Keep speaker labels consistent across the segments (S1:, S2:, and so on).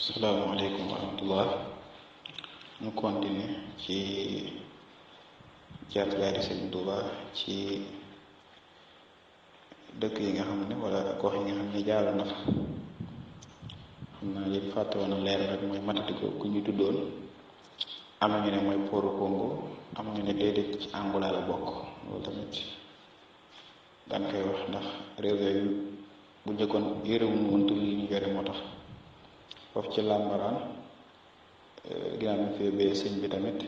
S1: Assalamualaikum warahmatullah. Ñu continuer ci jaar-jaari Sëriñ Tuuba ci dëkk yi nga xam ne wala gox yi nga xam ne jaaroon na fa. xam naa li fàtte woon a leer rek mooy Matadiko ku ñu tuddoon am ñu ne mooy Pooru Congo, am ñu ne déedéet ci Angola la bokk. Loolu tamit daan koy wax ndax réew yooyu bu njëkkoon yorewuñu woon tur yi ñu yore moo tax. foofu ci Lambaraan ginnaaw bi fi bee sëñ bi tamit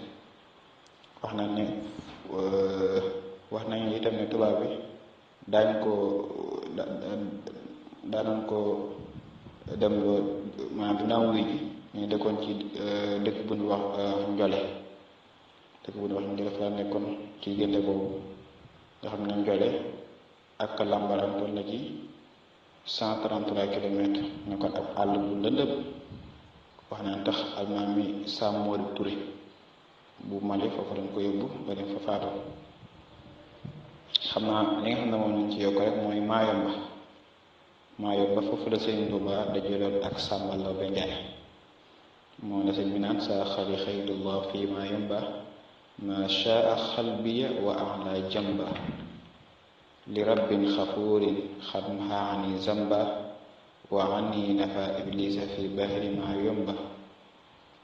S1: wax nañu itam ne tubaab bi daanoon ko dem loo maanaam dinaa wuy ji ñu dëkkoon ci dëkk bu ñu wax Njole fa la nekkoon ci diggante boobu nga xam ne Njole ak Lambaraan doon na ci 133 kilomètres nekkoon ab àll bu lëndëm wax naan tax almaam mi Samori Touré bu Mali foofu lañ ko yóbbu ba dem fa faatu. xam naa li nga xam ne moom lañ ci yokk rek mooy Maayomba foofu la Sëriñ Tuuba dajaloon ak Sàmba Lawbe Njaay moo la sëñ bi naan sa xali xayrullah fi Maayomba ma shaa xalbiya wa ala jamba li rabbin xafuurin xadmaha ani zamba wa ani nafa iblisa fi bahri Maayomba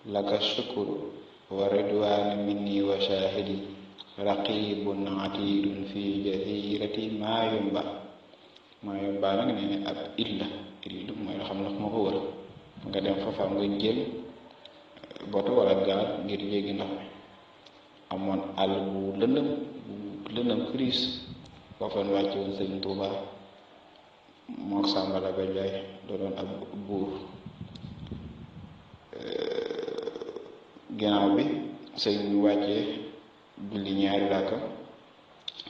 S1: laka shukru wa ridwaani minni wa shahidi raqibun atidun fi jazirati Maayomba nag nee ne ab il mooy loo xam ndox moo ko wër nga dem fa nga jël boto wala gaal ngir yéegi ndox mi amoon àll bu lëndëm crise foofu la wàcce woon Sëriñ Tuuba mook Sàmba Lawbe Njaay doonoon ab buur. ginnaaw bi sëriñ bi wàccee julli ñaari ràkka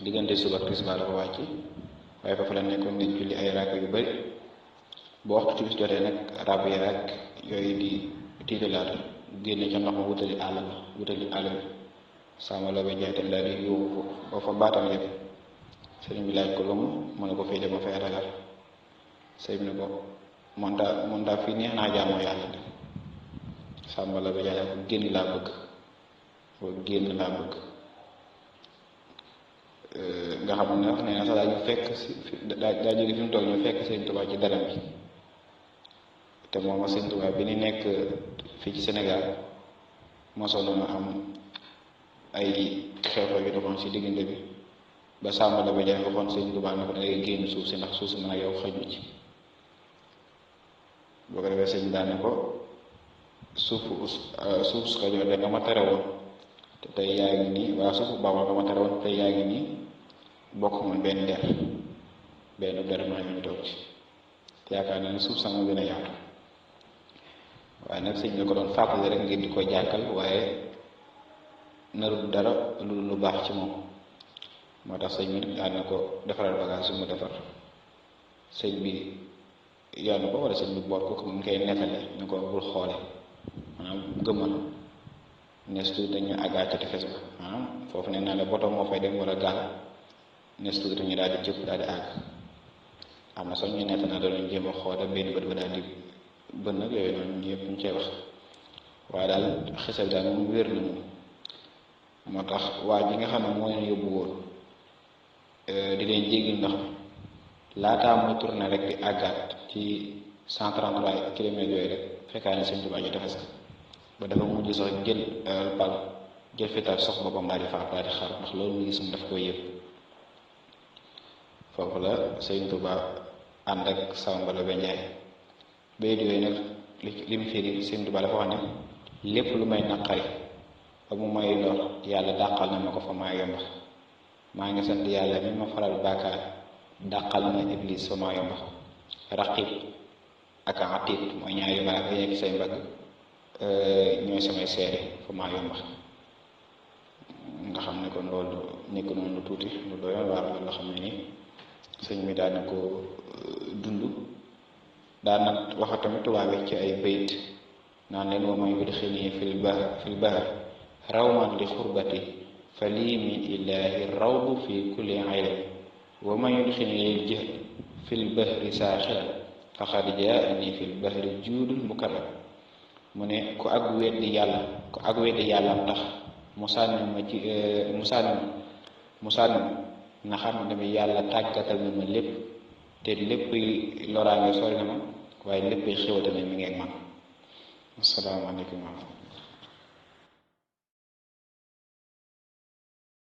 S1: diggante suba ak tisbaar la ko wàcce waaye foofu la nekkoon di julli ay ràkka yu bari boo waxtu timis jotee nag ràbb ya rek yooyu di tiitalaata génne ca ndox ma wutali àll bi Sàmba Lawbe Njaay tam daal di yóbbu ba fa baatam yëpp sëriñ bi laaj ko lu mu ne ko fii dama fay ragal sëriñ bi ne ko moom daa fii neex naa jaamoo yàlla de Sàmba Lawbe Njaay ko génn laa bëgg nga xam ne wax nee na sax daa ñu fekk daa jóge fi mu toog ñu fekk Sëriñ Tuubaa ci daram bi te moom Sëriñ Tuubaa bi ni nekk fii ci Sénégal mosoon na am ay xew-xew yu doxoon ci diggante bi ba Sàmba Lawbe Njaay waxoon Sëriñ Tuubaa ne ko dangay génn suuf si ndax suuf si mën a yow xëju ci boo ko defee sëñ daane ko suuf su Kajoor de nga ma tere woon te tey yaa ngi nii waa suufu Bawol nga ma tere woon te tey yaa ngi nii bokk moom benn der maa ñu toog ci te yaakaar naa ne suuf sama gën a yaatu waaye nag sëñ la ko doon fàttali rek ngir di ko jàkkal waaye narul dara lu baax ci moom moo tax sëñ bi daan na ko defaral bagage su mu defar sëñ bi yoon ko wala sëñ bi boot ko mu koy nettale ñu ko bul xoole maanaam gëmmal nes tuuti dañu àggaat ca tefes ba maanaam foofu ne naa la boto moo fay dem wala gaal nes tuuti dañu daal di jëpp daal di àgg am na sax ñu nett na doon jéem a xoole benn bët ba daal di bën nag yooyu noonu ñëpp ñu cay wax waaye daal xisal daal moom wér na moom moo tax waa ji nga xam ne moo leen yóbbu woon di leen jéggi ndox mi laataa muy tourné rek di àggaat ci 133 kilomètres yooyu rek fekkaa ne Sëriñ Tuubaa ji defes ka ba dafa mujj sax jël fital sox boppam daal di faat daal di xar ndax loolu mu gis mu daf koy yëpp foofu la Sëriñ Tuubaa ànd ak Sàmba Lawbe Njaay bayit yooyu nag li mu firi Sëriñ Tuubaa dafa wax ne lépp lu may naqari ba mu may lor yàlla dàqal na ma ko fa Maayomba maa ngi sant yàlla mi ma faral bàkkaar dàqal na iblis fa Maayomba raqib ak atid mooy ñaari malaaka yi nekk say mbagg ñooy samay seere fa Maayomba nga xam ne kon loolu nekk noonu lu tuuti lu doy waar la xam ne ni sëñ mi daan na ko dund daan na waxa tamit tubaab ci ay bayit naan leen wa man yudxilni fil bahr rawman li xurbati fa lii min illaahi rawdu fi kulli ayri wa man yudxilni lil jahd fil bahri saaxiran faqad jaani fil bahri juudul mukarram mu ne ku ak weddi yàlla tax mu sànni ma ci mu sànni na xam ne yàlla tàggatal na ma lépp te lépp loraange sori na ma waaye lépp xéwate na mi ngi ak man. asalaamaaleykum wa rahmatulah.